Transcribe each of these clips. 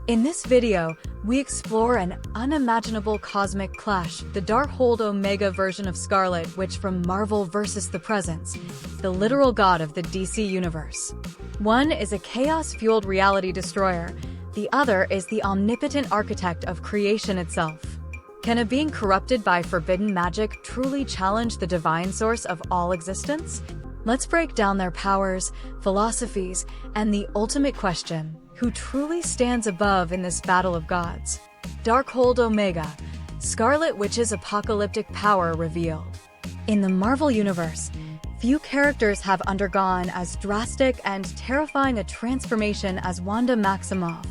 In this video, we explore an unimaginable cosmic clash, the Darkhold Omega version of Scarlet Witch from Marvel vs. the Presence, the literal god of the DC universe. One is a chaos-fueled reality destroyer, the other is the omnipotent architect of creation itself. Can a being corrupted by forbidden magic truly challenge the divine source of all existence? Let's break down their powers, philosophies, and the ultimate question: who truly stands above in this battle of gods? Darkhold Omega, Scarlet Witch's apocalyptic power revealed. In the Marvel Universe, few characters have undergone as drastic and terrifying a transformation as Wanda Maximoff,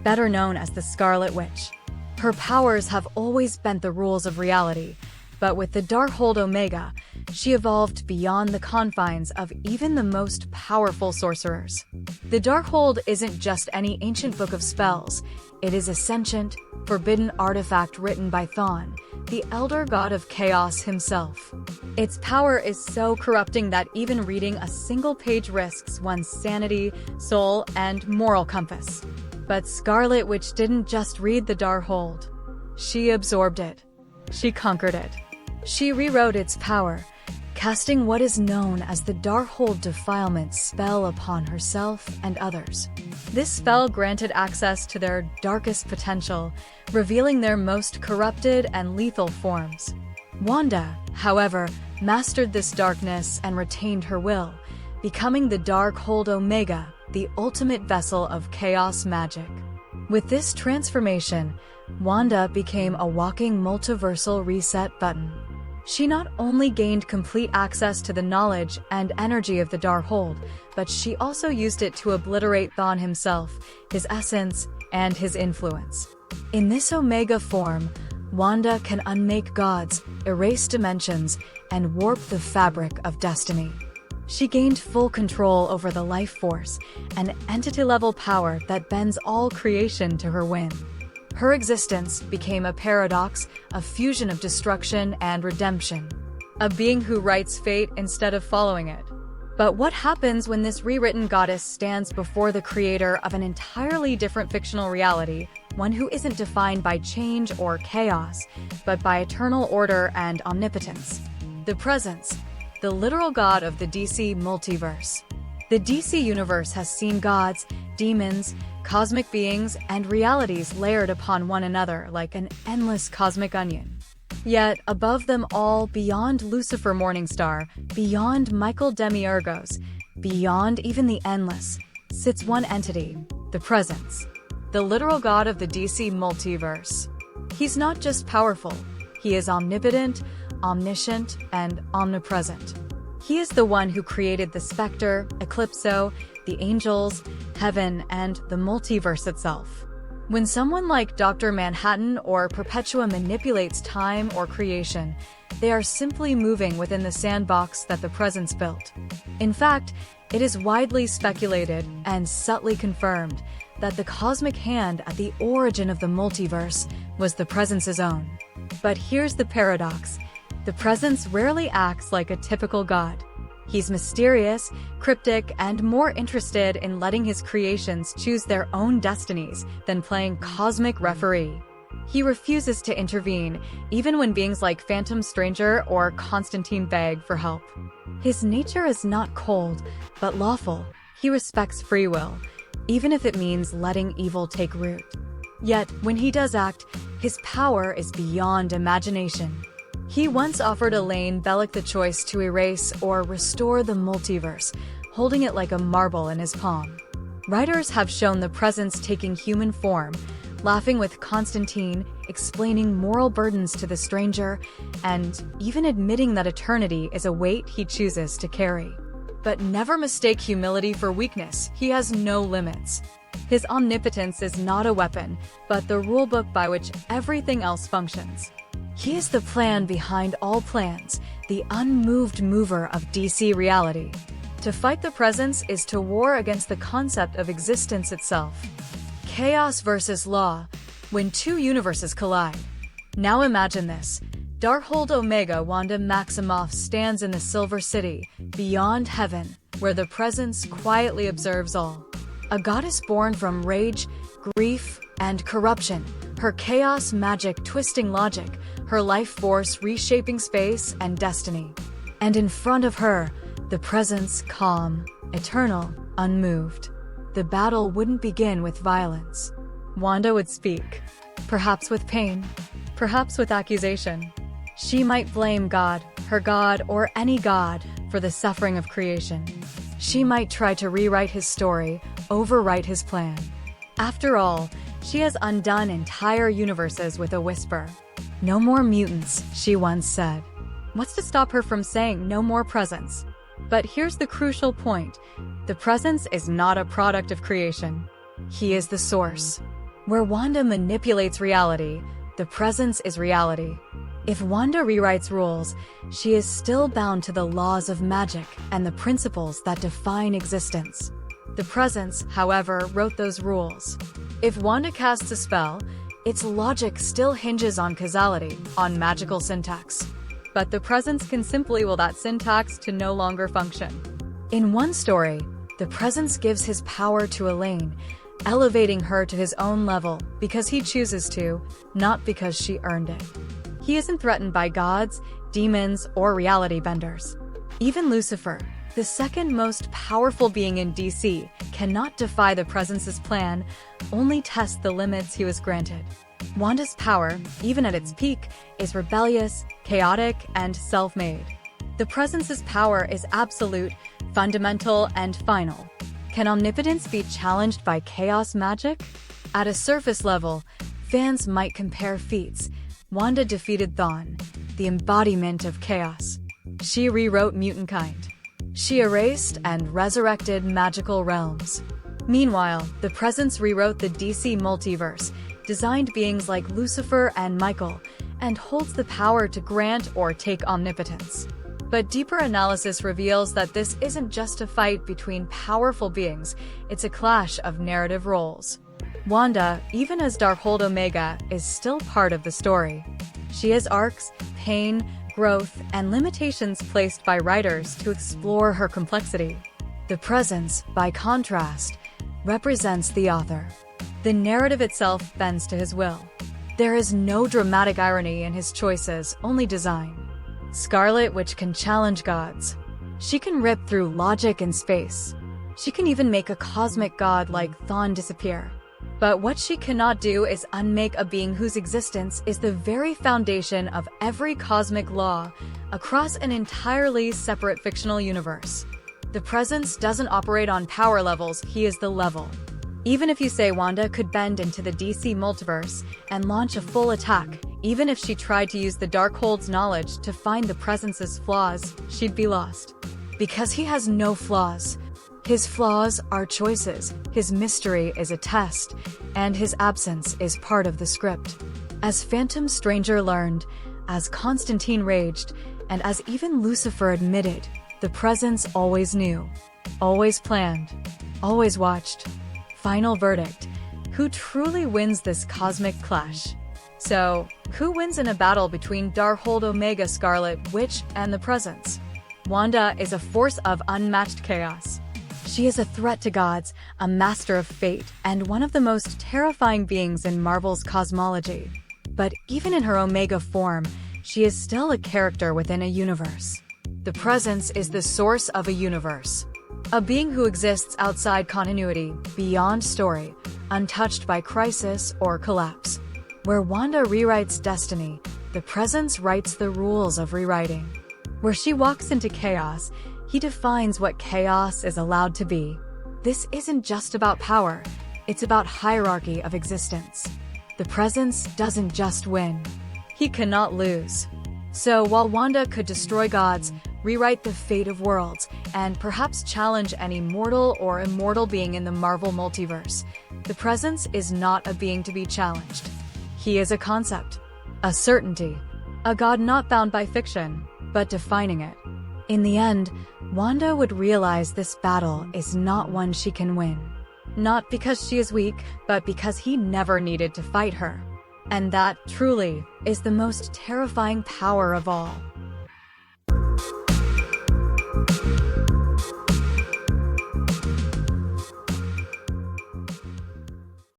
better known as the Scarlet Witch. Her powers have always bent the rules of reality, but with the Darkhold Omega, she evolved beyond the confines of even the most powerful sorcerers. The Darkhold isn't just any ancient book of spells, it is a sentient, forbidden artifact written by Thon, the elder god of chaos himself. Its power is so corrupting that even reading a single page risks one's sanity, soul, and moral compass. But Scarlet Witch didn't just read the Darkhold. She absorbed it. She conquered it. She rewrote its power, casting what is known as the Darkhold Defilement spell upon herself and others. This spell granted access to their darkest potential, revealing their most corrupted and lethal forms. Wanda, however, mastered this darkness and retained her will, becoming the Darkhold Omega, the ultimate vessel of chaos magic. With this transformation, Wanda became a walking multiversal reset button. She not only gained complete access to the knowledge and energy of the Darkhold, but she also used it to obliterate Thon himself, his essence, and his influence. In this Omega form, Wanda can unmake gods, erase dimensions, and warp the fabric of destiny. She gained full control over the life force, an entity-level power that bends all creation to her whim. Her existence became a paradox, a fusion of destruction and redemption. A being who writes fate instead of following it. But what happens when this rewritten goddess stands before the creator of an entirely different fictional reality, one who isn't defined by change or chaos, but by eternal order and omnipotence? The Presence, the literal god of the DC multiverse. The DC universe has seen gods, demons, cosmic beings, and realities layered upon one another like an endless cosmic onion. Yet, above them all, beyond Lucifer Morningstar, beyond Michael Demiurgos, beyond even the endless, sits one entity, the Presence, the literal god of the DC multiverse. He's not just powerful, he is omnipotent, omniscient, and omnipresent. He is the one who created the Spectre, Eclipso, the angels, heaven, and the multiverse itself. When someone like Dr. Manhattan or Perpetua manipulates time or creation, they are simply moving within the sandbox that the Presence built. In fact, it is widely speculated and subtly confirmed that the cosmic hand at the origin of the multiverse was the Presence's own. But here's the paradox. The Presence rarely acts like a typical god. He's mysterious, cryptic, and more interested in letting his creations choose their own destinies than playing cosmic referee. He refuses to intervene, even when beings like Phantom Stranger or Constantine beg for help. His nature is not cold, but lawful. He respects free will, even if it means letting evil take root. Yet, when he does act, his power is beyond imagination. He once offered Elaine Belloc the choice to erase or restore the multiverse, holding it like a marble in his palm. Writers have shown the Presence taking human form, laughing with Constantine, explaining moral burdens to the stranger, and even admitting that eternity is a weight he chooses to carry. But never mistake humility for weakness. He has no limits. His omnipotence is not a weapon, but the rulebook by which everything else functions. He is the plan behind all plans, the unmoved mover of DC reality. To fight the Presence is to war against the concept of existence itself. Chaos versus law, when two universes collide. Now imagine this. Darkhold Omega Wanda Maximoff stands in the Silver City, beyond heaven, where the Presence quietly observes all. A goddess born from rage, grief, and corruption, her chaos magic twisting logic, her life force reshaping space and destiny. And in front of her, the presence calm, eternal, unmoved. The battle wouldn't begin with violence. Wanda would speak, perhaps with pain, perhaps with accusation. She might blame God, her God, or any god for the suffering of creation. She might try to rewrite his story, overwrite his plan. After all, she has undone entire universes with a whisper. No more mutants, she once said. What's to stop her from saying no more presence? But here's the crucial point. The presence is not a product of creation. He is the source. Where Wanda manipulates reality, the presence is reality. If Wanda rewrites rules, she is still bound to the laws of magic and the principles that define existence. The presence, however, wrote those rules. If Wanda casts a spell, its logic still hinges on causality, on magical syntax. But the presence can simply will that syntax to no longer function. In one story, the presence gives his power to Elaine, elevating her to his own level because he chooses to, not because she earned it. He isn't threatened by gods, demons, or reality benders. Even Lucifer, the second most powerful being in DC, cannot defy the presence's plan, only test the limits he was granted. Wanda's power, even at its peak, is rebellious, chaotic, and self-made. The presence's power is absolute, fundamental, and final. Can omnipotence be challenged by chaos magic? At a surface level, fans might compare feats. Wanda defeated Thawne, the embodiment of chaos. She rewrote mutant kind. She erased and resurrected magical realms. Meanwhile, the presence rewrote the DC multiverse, designed beings like Lucifer and Michael, and holds the power to grant or take omnipotence. But deeper analysis reveals that this isn't just a fight between powerful beings, it's a clash of narrative roles. Wanda, even as Darkhold Omega, is still part of the story. She has arcs, pain, growth, and limitations placed by writers to explore her complexity. The presence, by contrast, represents the author. The narrative itself bends to his will. There is no dramatic irony in his choices, only design. Scarlet Witch can challenge gods. She can rip through logic and space. She can even make a cosmic god like Thawne disappear. But what she cannot do is unmake a being whose existence is the very foundation of every cosmic law across an entirely separate fictional universe. The presence doesn't operate on power levels, he is the level. Even if you say Wanda could bend into the DC multiverse and launch a full attack, even if she tried to use the Darkhold's knowledge to find the presence's flaws, she'd be lost. Because he has no flaws. His flaws are choices, his mystery is a test, and his absence is part of the script. As Phantom Stranger learned, as Constantine raged, and as even Lucifer admitted, the presence always knew, always planned, always watched. Final verdict: who truly wins this cosmic clash? So, who wins in a battle between Darkhold Omega Scarlet Witch and the presence? Wanda is a force of unmatched chaos. She is a threat to gods, a master of fate, and one of the most terrifying beings in Marvel's cosmology. But even in her Omega form, she is still a character within a universe. The presence is the source of a universe. A being who exists outside continuity, beyond story, untouched by crisis or collapse. Where Wanda rewrites destiny, the presence writes the rules of rewriting. Where she walks into chaos, he defines what chaos is allowed to be. This isn't just about power, it's about hierarchy of existence. The presence doesn't just win. He cannot lose. So while Wanda could destroy gods, rewrite the fate of worlds, and perhaps challenge any mortal or immortal being in the Marvel multiverse, the presence is not a being to be challenged. He is a concept, a certainty, a god not bound by fiction, but defining it. In the end, Wanda would realize this battle is not one she can win. Not because she is weak, but because he never needed to fight her. And that, truly, is the most terrifying power of all.